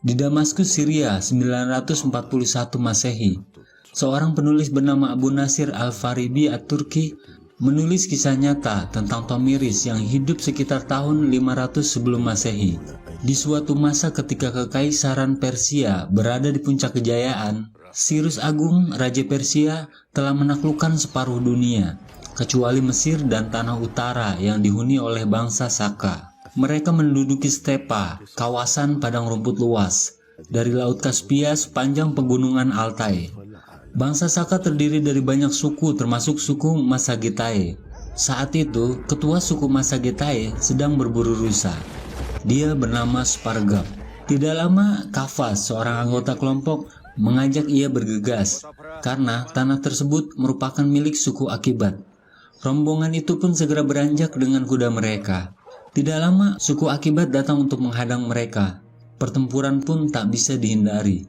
Di Damaskus, Syria, 941 Masehi, seorang penulis bernama Abu Nasir Al-Faribi At-Turki menulis kisah nyata tentang Tomiris yang hidup sekitar tahun 500 sebelum Masehi. Di suatu masa ketika kekaisaran Persia berada di puncak kejayaan, Cyrus Agung, Raja Persia, telah menaklukkan separuh dunia, kecuali Mesir dan tanah utara yang dihuni oleh bangsa Saka. Mereka menduduki stepa, kawasan padang rumput luas, dari Laut Kaspia sepanjang pegunungan Altai. Bangsa Saka terdiri dari banyak suku termasuk suku Massagetai. Saat itu, ketua suku Massagetai sedang berburu rusa. Dia bernama Spargab. Tidak lama, Kafas, seorang anggota kelompok, mengajak ia bergegas, karena tanah tersebut merupakan milik suku Akibat. Rombongan itu pun segera beranjak dengan kuda mereka. Tidak lama, suku Akibat datang untuk menghadang mereka. Pertempuran pun tak bisa dihindari.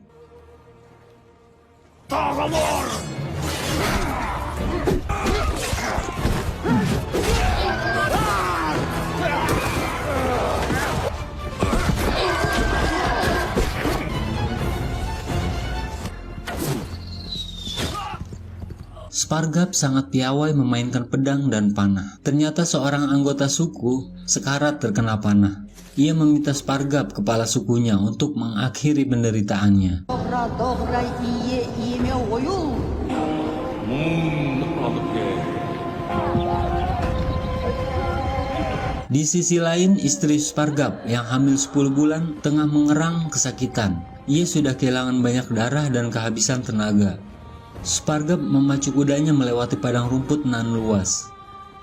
Spargab sangat piawai memainkan pedang dan panah. Ternyata seorang anggota suku sekarat terkena panah. Ia meminta Spargab, kepala sukunya, untuk mengakhiri penderitaannya. Di sisi lain, istri Spargab yang hamil 10 bulan tengah mengerang kesakitan. Ia sudah kehilangan banyak darah dan kehabisan tenaga. Spargab memacu kudanya melewati padang rumput nan luas.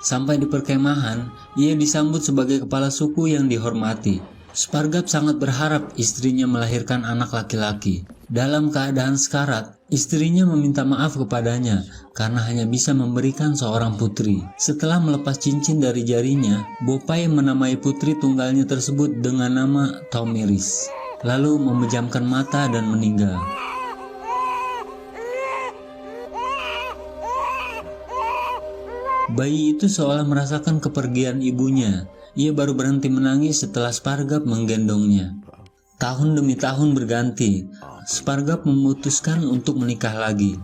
Sampai di perkemahan, ia disambut sebagai kepala suku yang dihormati. Spargab sangat berharap istrinya melahirkan anak laki-laki. Dalam keadaan sekarat, istrinya meminta maaf kepadanya karena hanya bisa memberikan seorang putri. Setelah melepas cincin dari jarinya, Bopai menamai putri tunggalnya tersebut dengan nama Tomiris, lalu memejamkan mata dan meninggal. Bayi itu seolah merasakan kepergian ibunya. Ia baru berhenti menangis setelah Spargab menggendongnya. Tahun demi tahun berganti, Spargab memutuskan untuk menikah lagi.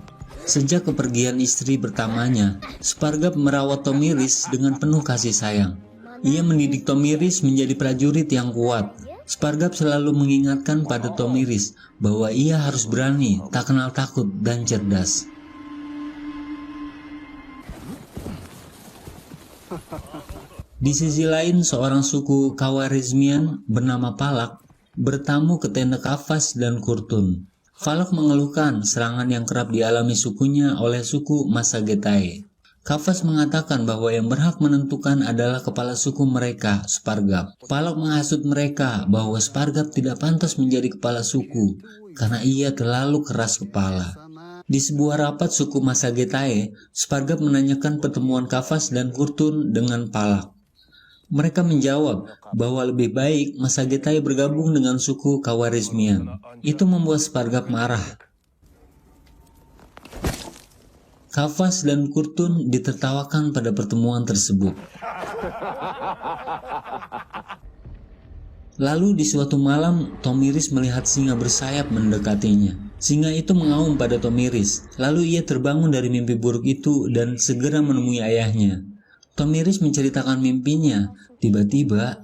Sejak kepergian istri pertamanya, Spargab merawat Tomiris dengan penuh kasih sayang. Ia mendidik Tomiris menjadi prajurit yang kuat. Spargab selalu mengingatkan pada Tomiris bahwa ia harus berani, tak kenal takut, dan cerdas. Di sisi lain, seorang suku Khawarizmian bernama Falak bertamu ke tenda Kafas dan Kurtun. Falak mengeluhkan serangan yang kerap dialami sukunya oleh suku Massagetai. Kafas mengatakan bahwa yang berhak menentukan adalah kepala suku mereka, Spargab. Falak menghasut mereka bahwa Spargab tidak pantas menjadi kepala suku karena ia terlalu keras kepala. Di sebuah rapat suku Massagetai, Spargab menanyakan pertemuan Kafas dan Kurtun dengan Falak. Mereka menjawab bahwa lebih baik Massagetai bergabung dengan suku Khawarizmian. Itu membuat Spargab marah. Kafas dan Kurtun ditertawakan pada pertemuan tersebut. Lalu di suatu malam, Tomiris melihat singa bersayap mendekatinya. Singa itu mengaum pada Tomiris, lalu ia terbangun dari mimpi buruk itu dan segera menemui ayahnya. Tomiris menceritakan mimpinya. Tiba-tiba,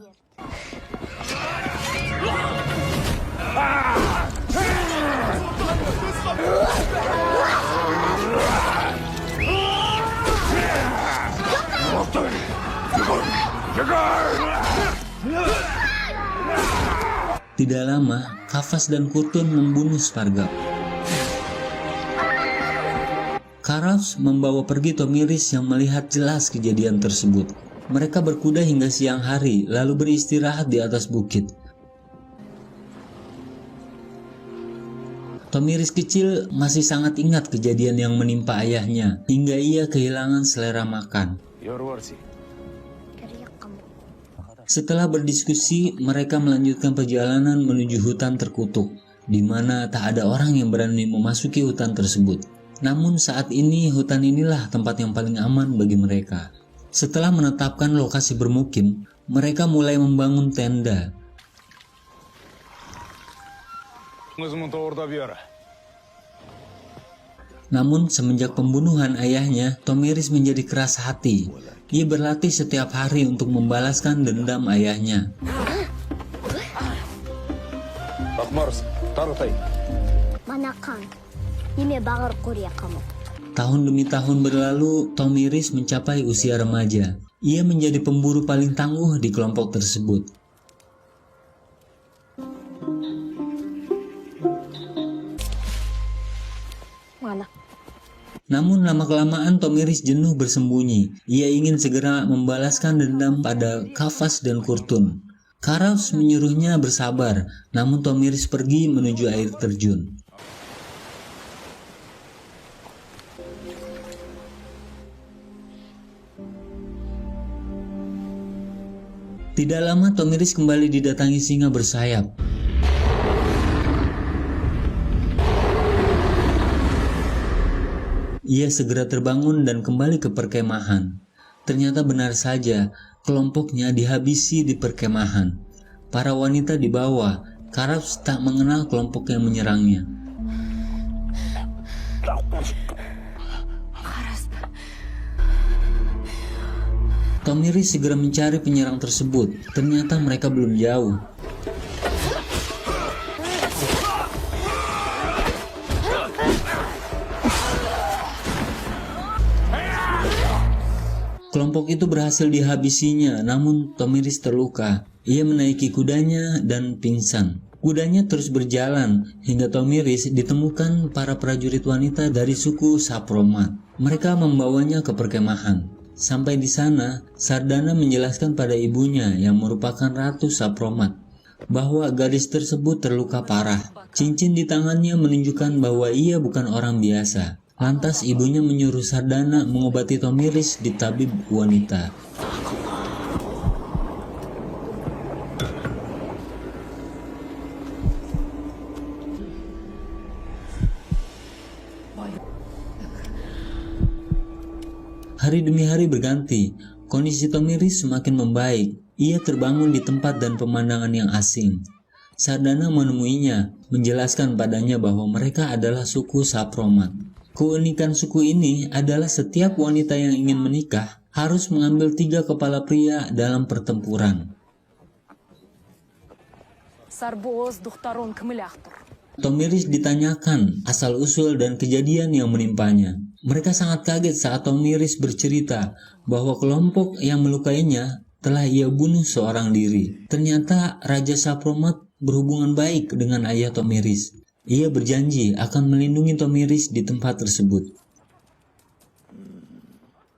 tidak lama, Kafas dan Kurtun membunuh Spargab. Karafs membawa pergi Tomiris yang melihat jelas kejadian tersebut. Mereka berkuda hingga siang hari, lalu beristirahat di atas bukit. Tomiris kecil masih sangat ingat kejadian yang menimpa ayahnya, hingga ia kehilangan selera makan. Setelah berdiskusi, mereka melanjutkan perjalanan menuju hutan terkutuk, di mana tak ada orang yang berani memasuki hutan tersebut. Namun saat ini, hutan inilah tempat yang paling aman bagi mereka. Setelah menetapkan lokasi bermukim, mereka mulai membangun tenda. Namun semenjak pembunuhan ayahnya, Tomiris menjadi keras hati. Ia berlatih setiap hari untuk membalaskan dendam ayahnya. Tahun demi tahun berlalu, Tomiris mencapai usia remaja. Ia menjadi pemburu paling tangguh di kelompok tersebut. Namun lama-kelamaan Tomiris jenuh bersembunyi. Ia ingin segera membalaskan dendam pada Kafas dan Kurtun. Karaus menyuruhnya bersabar, namun Tomiris pergi menuju air terjun. Tidak lama Tomiris kembali didatangi singa bersayap. Ia segera terbangun dan kembali ke perkemahan. Ternyata benar saja, kelompoknya dihabisi di perkemahan. Para wanita di bawah, Karaus tak mengenal kelompok yang menyerangnya. Tomiris segera mencari penyerang tersebut. Ternyata mereka belum jauh. Kelompok itu berhasil dihabisinya, namun Tomiris terluka. Ia menaiki kudanya dan pingsan. Kudanya terus berjalan hingga Tomiris ditemukan para prajurit wanita dari suku Sapromat. Mereka membawanya ke perkemahan. Sampai di sana, Sardana menjelaskan pada ibunya yang merupakan Ratu Sapromat bahwa gadis tersebut terluka parah. Cincin di tangannya menunjukkan bahwa ia bukan orang biasa. Lantas ibunya menyuruh Sardana mengobati Tomiris di tabib wanita. Hari demi hari berganti, kondisi Tomiris semakin membaik. Ia terbangun di tempat dan pemandangan yang asing. Sardana menemuinya, menjelaskan padanya bahwa mereka adalah suku Sapromat. Keunikan suku ini adalah setiap wanita yang ingin menikah harus mengambil 3 kepala pria dalam pertempuran. Tomiris ditanyakan asal-usul dan kejadian yang menimpanya. Mereka sangat kaget saat Tomiris bercerita bahwa kelompok yang melukainya telah ia bunuh seorang diri. Ternyata Raja Sapromat berhubungan baik dengan ayah Tomiris. Ia berjanji akan melindungi Tomiris di tempat tersebut.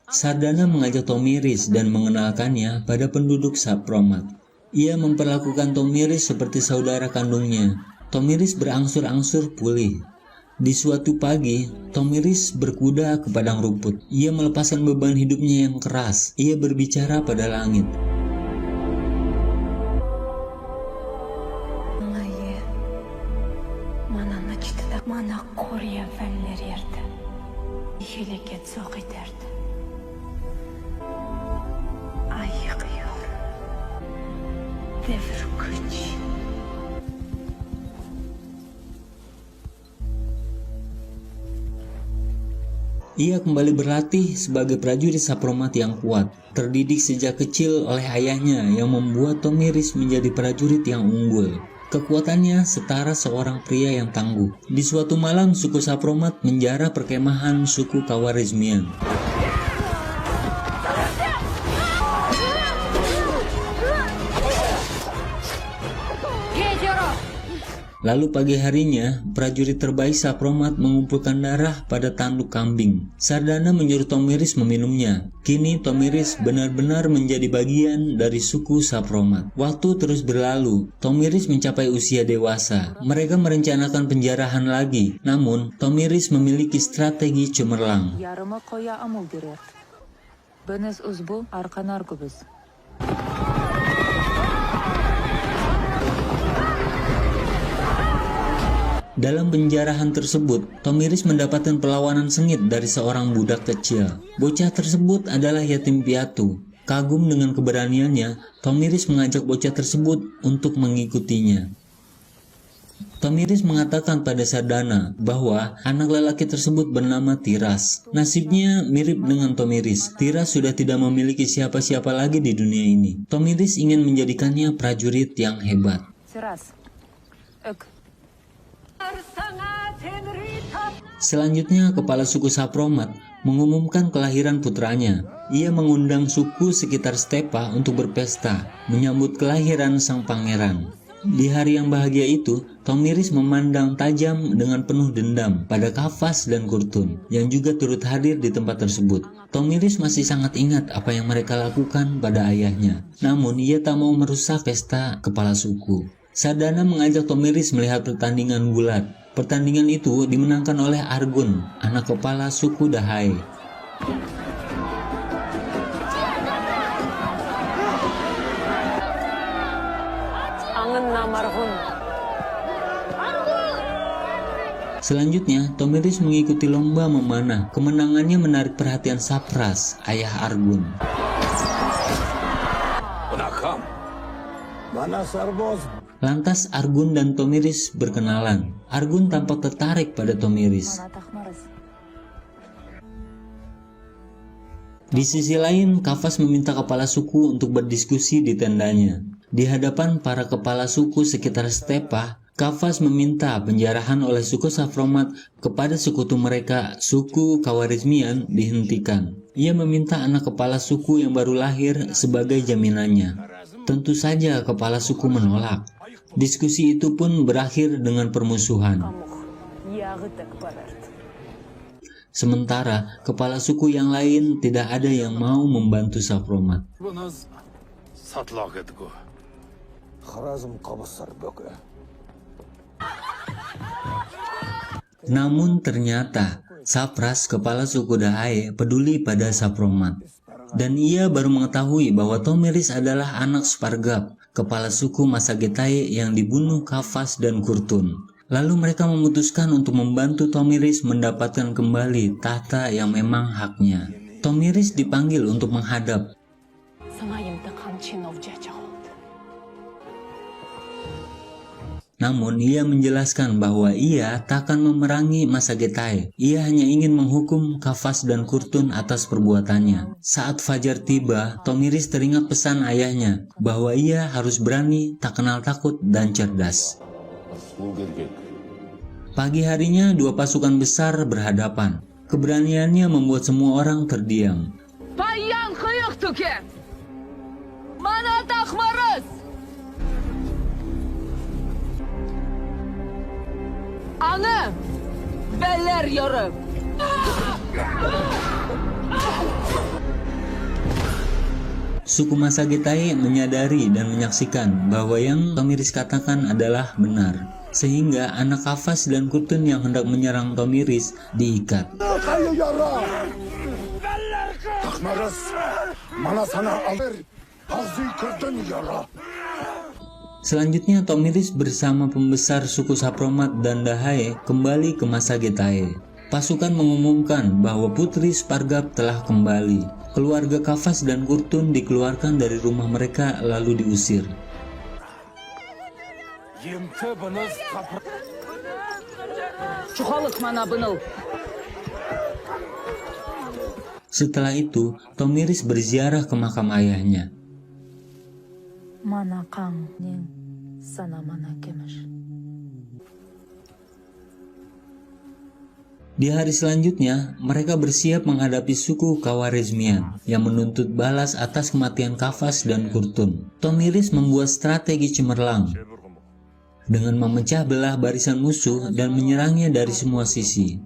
Sardana mengajak Tomiris dan mengenalkannya pada penduduk Sapromat. Ia memperlakukan Tomiris seperti saudara kandungnya. Tomiris berangsur-angsur pulih. Di suatu pagi, Tomiris berkuda ke padang rumput. Ia melepaskan beban hidupnya yang keras. Ia berbicara pada langit. Ia kembali berlatih sebagai prajurit Sapromat yang kuat, terdidik sejak kecil oleh ayahnya yang membuat Tomiris menjadi prajurit yang unggul. Kekuatannya setara seorang pria yang tangguh. Di suatu malam, suku Sapromat menjara perkemahan suku Khawarizmian. Lalu pagi harinya, prajurit terbaik Sapromat mengumpulkan darah pada tanduk kambing. Sardana menyuruh Tomiris meminumnya. Kini Tomiris benar-benar menjadi bagian dari suku Sapromat. Waktu terus berlalu, Tomiris mencapai usia dewasa. Mereka merencanakan penjarahan lagi, namun Tomiris memiliki strategi cemerlang. Dalam penjarahan tersebut, Tomiris mendapatkan perlawanan sengit dari seorang budak kecil. Bocah tersebut adalah yatim piatu. Kagum dengan keberaniannya, Tomiris mengajak bocah tersebut untuk mengikutinya. Tomiris mengatakan pada Sardana bahwa anak lelaki tersebut bernama Tiras. Nasibnya mirip dengan Tomiris. Tiras sudah tidak memiliki siapa-siapa lagi di dunia ini. Tomiris ingin menjadikannya prajurit yang hebat. Selanjutnya, kepala suku Sapromat mengumumkan kelahiran putranya. Ia mengundang suku sekitar Stepa untuk berpesta, menyambut kelahiran sang pangeran. Di hari yang bahagia itu, Tomiris memandang tajam dengan penuh dendam pada Kafas dan Kurtun, yang juga turut hadir di tempat tersebut. Tomiris masih sangat ingat apa yang mereka lakukan pada ayahnya. Namun, ia tak mau merusak pesta kepala suku. Sardana mengajak Tomiris melihat pertandingan gulat. Pertandingan itu dimenangkan oleh Argun, anak kepala suku Dahai. Selanjutnya, Tomiris mengikuti lomba memanah. Kemenangannya menarik perhatian Sapras, ayah Argun. Lantas Argun dan Tomiris berkenalan. Argun tampak tertarik pada Tomiris. Di sisi lain, Kafas meminta kepala suku untuk berdiskusi di tendanya. Di hadapan para kepala suku sekitar Stepa, Kafas meminta penjarahan oleh suku Sapromat kepada sekutu mereka, suku Khawarizmian, dihentikan. Ia meminta anak kepala suku yang baru lahir sebagai jaminannya. Tentu saja kepala suku menolak. Diskusi itu pun berakhir dengan permusuhan. Sementara kepala suku yang lain tidak ada yang mau membantu Sapromat. Namun ternyata Sapras, kepala suku Dahai, peduli pada Sapromat. Dan ia baru mengetahui bahwa Tomiris adalah anak Spargap, kepala suku Masagetai yang dibunuh Kafas dan Kurtun. Lalu mereka memutuskan untuk membantu Tomiris mendapatkan kembali tahta yang memang haknya. Tomiris dipanggil untuk menghadap. Namun ia menjelaskan bahwa ia tak akan memerangi Masagetai. Ia hanya ingin menghukum Kafas dan Kurtun atas perbuatannya. Saat fajar tiba, Tomiris teringat pesan ayahnya bahwa ia harus berani, tak kenal takut, dan cerdas. Pagi harinya dua pasukan besar berhadapan. Keberaniannya membuat semua orang terdiam. Suku Masagetai menyadari dan menyaksikan bahwa yang Tomiris katakan adalah benar, sehingga anak Kafas dan Kurtun yang hendak menyerang Tomiris diikat. Selanjutnya Tomiris bersama pembesar suku Sapromat dan Dahai kembali ke Masagetai. Pasukan mengumumkan bahwa putri Spargap telah kembali. Keluarga Kafas dan Kurtun dikeluarkan dari rumah mereka lalu diusir. Setelah itu, Tomiris berziarah ke makam ayahnya. Di hari selanjutnya, mereka bersiap menghadapi suku Khawarizmian yang menuntut balas atas kematian Kafas dan Kurtun. Tomiris membuat strategi cemerlang dengan memecah belah barisan musuh dan menyerangnya dari semua sisi.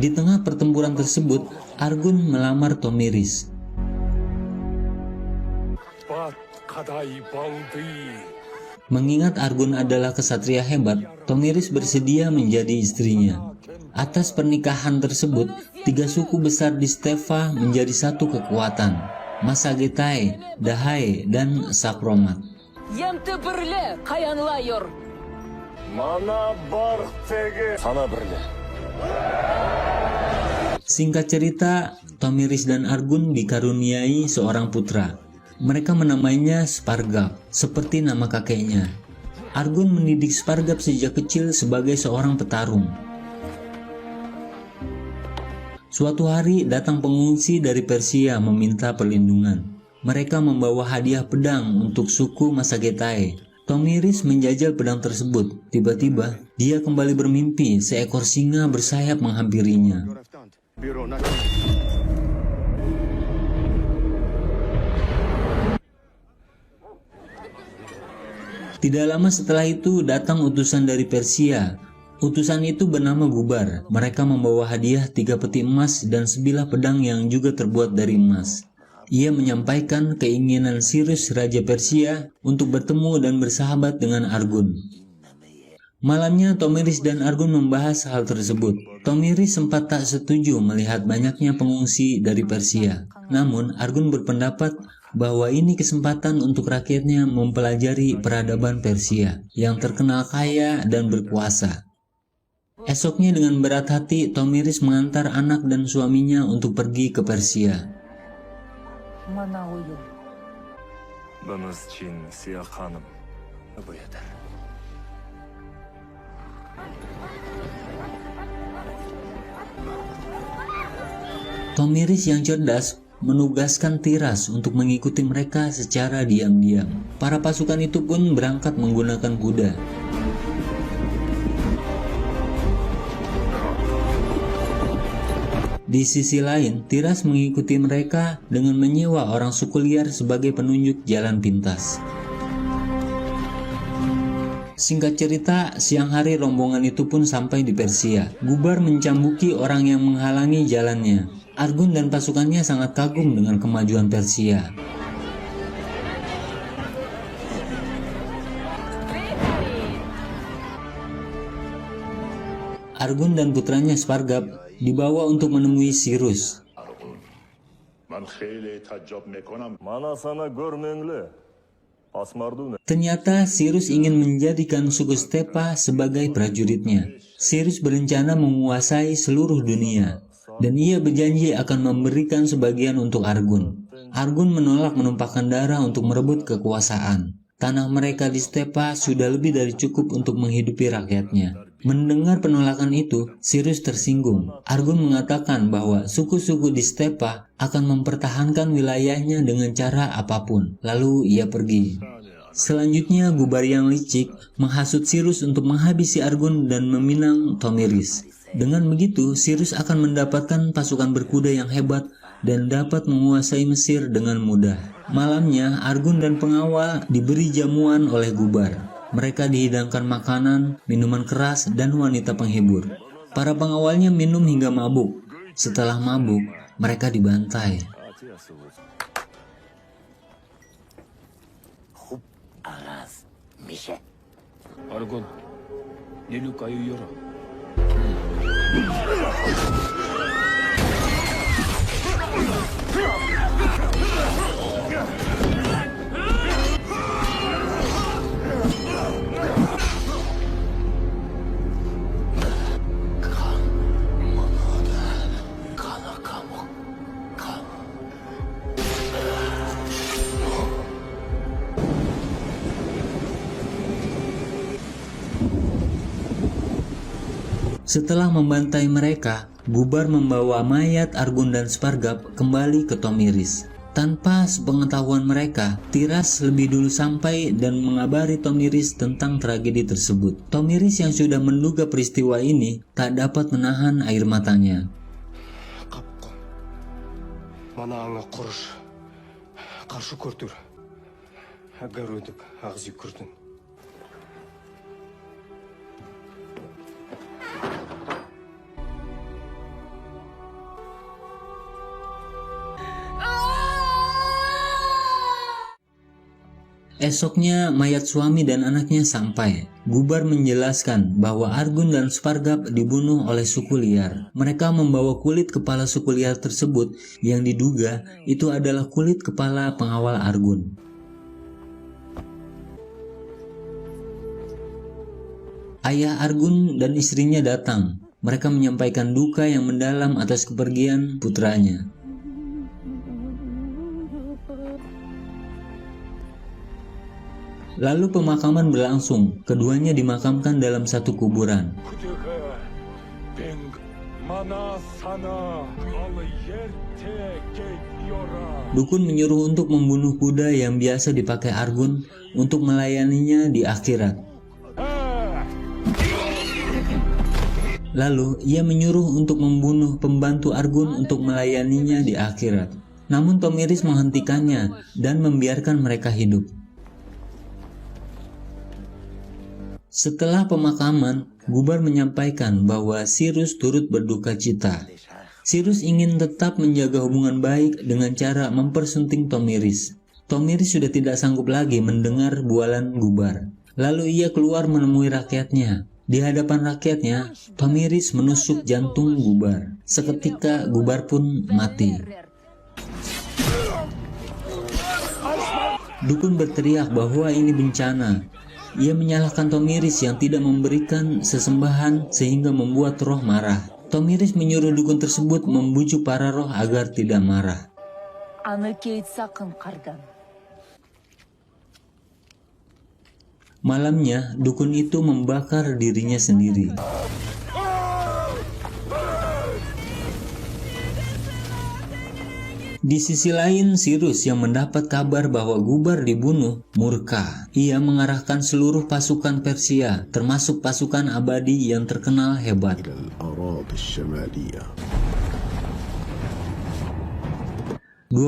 Di tengah pertempuran tersebut, Argun melamar Tomiris. Mengingat Argun adalah kesatria hebat, Tomiris bersedia menjadi istrinya. Atas pernikahan tersebut, 3 suku besar di Steva menjadi satu kekuatan: Masagetai, Dahai, dan Sakromat. Singkat cerita, Tomiris dan Argun dikaruniai seorang putra. Mereka menamainya Spargap, seperti nama kakeknya. Argun mendidik Spargap sejak kecil sebagai seorang petarung. Suatu hari datang pengungsi dari Persia meminta perlindungan. Mereka membawa hadiah pedang untuk suku Masagetai. Tomiris menjajal pedang tersebut. Tiba-tiba, dia kembali bermimpi seekor singa bersayap menghampirinya. Tidak lama setelah itu datang utusan dari Persia. Utusan itu bernama Gubar. Mereka membawa hadiah 3 peti emas dan sebilah pedang yang juga terbuat dari emas. Ia menyampaikan keinginan Cyrus Raja Persia untuk bertemu dan bersahabat dengan Argun. Malamnya Tomiris dan Argun membahas hal tersebut. Tomiris sempat tak setuju melihat banyaknya pengungsi dari Persia. Namun Argun berpendapat bahwa ini kesempatan untuk rakyatnya mempelajari peradaban Persia yang terkenal kaya dan berkuasa. Esoknya dengan berat hati, Tomiris mengantar anak dan suaminya untuk pergi ke Persia. Tomiris yang cerdas menugaskan Tiras untuk mengikuti mereka secara diam-diam. Para pasukan itu pun berangkat menggunakan kuda. Di sisi lain, Tiras mengikuti mereka dengan menyewa orang suku liar sebagai penunjuk jalan pintas. Singkat cerita, siang hari rombongan itu pun sampai di Persia. Gubar mencambuki orang yang menghalangi jalannya. Argun dan pasukannya sangat kagum dengan kemajuan Persia. Argun dan putranya Spargap dibawa untuk menemui Cyrus. Ternyata Cyrus ingin menjadikan suku Stepa sebagai prajuritnya. Cyrus berencana menguasai seluruh dunia, dan ia berjanji akan memberikan sebagian untuk Argun. Argun menolak menumpahkan darah untuk merebut kekuasaan. Tanah mereka di Stepa sudah lebih dari cukup untuk menghidupi rakyatnya. Mendengar penolakan itu, Cyrus tersinggung. Argun mengatakan bahwa suku-suku di Stepa akan mempertahankan wilayahnya dengan cara apapun. Lalu ia pergi. Selanjutnya, Gubar yang licik menghasut Cyrus untuk menghabisi Argun dan meminang Tomiris. Dengan begitu, Cyrus akan mendapatkan pasukan berkuda yang hebat dan dapat menguasai Mesir dengan mudah. Malamnya, Argun dan pengawal diberi jamuan oleh Gubar. Mereka dihidangkan makanan, minuman keras, dan wanita penghibur. Para pengawalnya minum hingga mabuk. Setelah mabuk, mereka dibantai. Argun, nilu kayu yoro. Setelah membantai mereka, Gubar membawa mayat Argun dan Spargap kembali ke Tomiris. Tanpa sepengetahuan mereka, Tiras lebih dulu sampai dan mengabari Tomiris tentang tragedi tersebut. Tomiris yang sudah menduga peristiwa ini tak dapat menahan air matanya. Esoknya mayat suami dan anaknya sampai. Gubar menjelaskan bahwa Argun dan Spargap dibunuh oleh suku liar. Mereka membawa kulit kepala suku liar tersebut yang diduga itu adalah kulit kepala pengawal Argun. Ayah Argun dan istrinya datang. Mereka menyampaikan duka yang mendalam atas kepergian putranya. Lalu pemakaman berlangsung. Keduanya dimakamkan dalam satu kuburan. Dukun menyuruh untuk membunuh kuda yang biasa dipakai Argun untuk melayaninya di akhirat. Lalu ia menyuruh untuk membunuh pembantu Argun untuk melayaninya di akhirat. Namun Tomiris menghentikannya dan membiarkan mereka hidup. Setelah pemakaman, Gubar menyampaikan bahwa Sirus turut berduka cita. Sirus ingin tetap menjaga hubungan baik dengan cara mempersunting Tomiris. Tomiris sudah tidak sanggup lagi mendengar bualan Gubar. Lalu ia keluar menemui rakyatnya. Di hadapan rakyatnya, Tomiris menusuk jantung Gubar. Seketika Gubar pun mati. Dukun berteriak bahwa ini bencana. Ia menyalahkan Tomiris yang tidak memberikan sesembahan sehingga membuat roh marah. Tomiris menyuruh dukun tersebut membujuk para roh agar tidak marah. Malamnya, dukun itu membakar dirinya sendiri. Di sisi lain, Sirus yang mendapat kabar bahwa Gubar dibunuh, murka. Ia mengarahkan seluruh pasukan Persia, termasuk pasukan abadi yang terkenal hebat. 2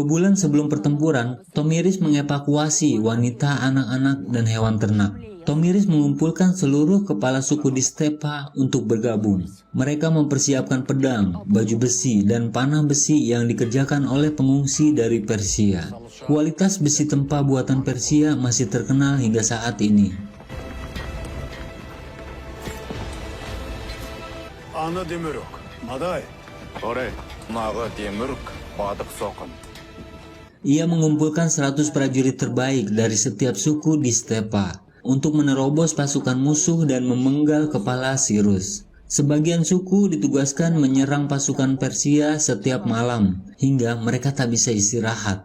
bulan sebelum pertempuran, Tomiris mengevakuasi wanita, anak-anak, dan hewan ternak. Tomiris mengumpulkan seluruh kepala suku di Stepa untuk bergabung. Mereka mempersiapkan pedang, baju besi, dan panah besi yang dikerjakan oleh pengungsi dari Persia. Kualitas besi tempa buatan Persia masih terkenal hingga saat ini. Ia mengumpulkan 100 prajurit terbaik dari setiap suku di Stepa untuk menerobos pasukan musuh dan memenggal kepala Sirus. Sebagian suku ditugaskan menyerang pasukan Persia setiap malam hingga mereka tak bisa istirahat.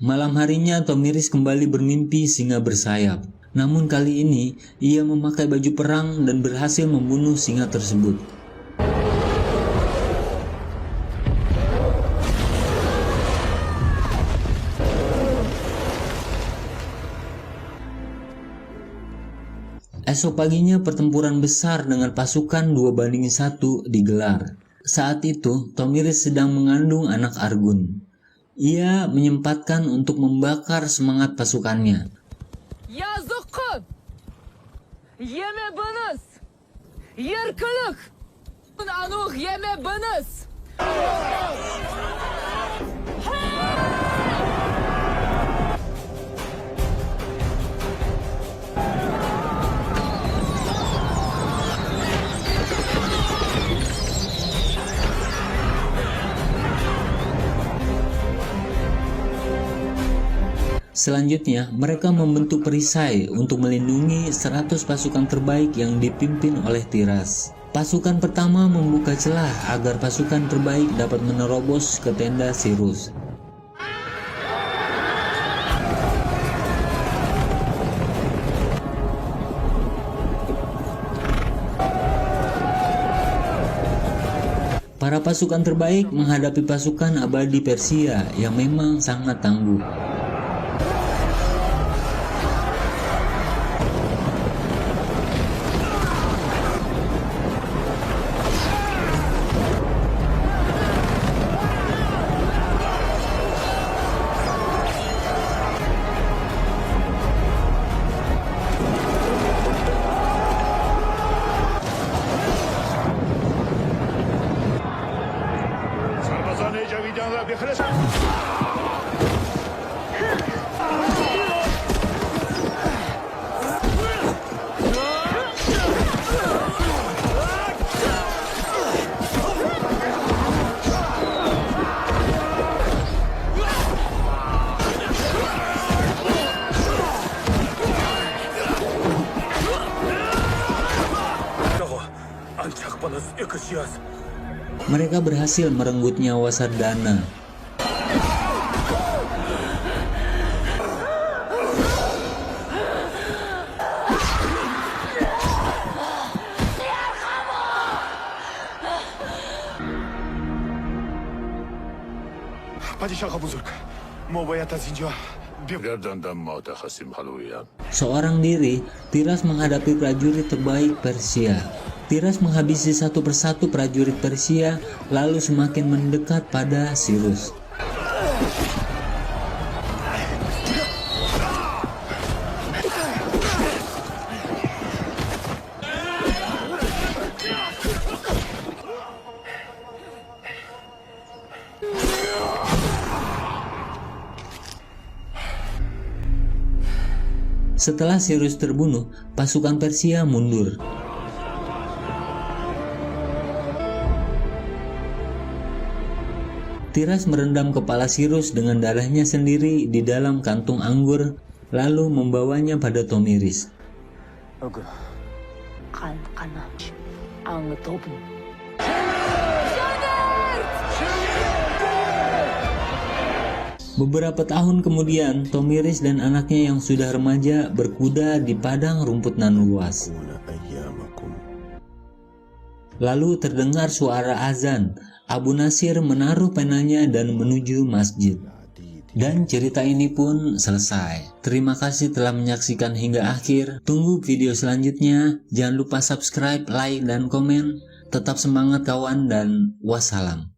Malam harinya Tomiris kembali bermimpi singa bersayap. Namun kali ini ia memakai baju perang dan berhasil membunuh singa tersebut. Esok paginya pertempuran besar dengan pasukan 2-1 digelar. Saat itu Tomiris sedang mengandung anak Argun. Ia menyempatkan untuk membakar semangat pasukannya. Yazıkın! Yeme bınız! Yırkılık! Anuh yeme bınız! Selanjutnya, mereka membentuk perisai untuk melindungi 100 pasukan terbaik yang dipimpin oleh Tiras. Pasukan pertama membuka celah agar pasukan terbaik dapat menerobos ke tenda Sirus. Para pasukan terbaik menghadapi pasukan abadi Persia yang memang sangat tangguh. Mereka berhasil merenggut nyawa Sardana. پادشاه بزرگ ما باید از اینجا گرداندم ما تخصیم حلویان. Seorang diri, Tiras menghadapi prajurit terbaik Persia. Tiras menghabisi satu persatu prajurit Persia, lalu semakin mendekat pada Cyrus. Setelah Cyrus terbunuh, pasukan Persia mundur. Tiras merendam kepala Cyrus dengan darahnya sendiri di dalam kantung anggur, lalu membawanya pada Tomiris. Beberapa tahun kemudian, Tomiris dan anaknya yang sudah remaja berkuda di padang rumput nan luas. Lalu terdengar suara azan. Abu Nasir menaruh penanya dan menuju masjid. Dan cerita ini pun selesai. Terima kasih telah menyaksikan hingga akhir. Tunggu video selanjutnya. Jangan lupa subscribe, like, dan komen. Tetap semangat kawan, dan wassalam.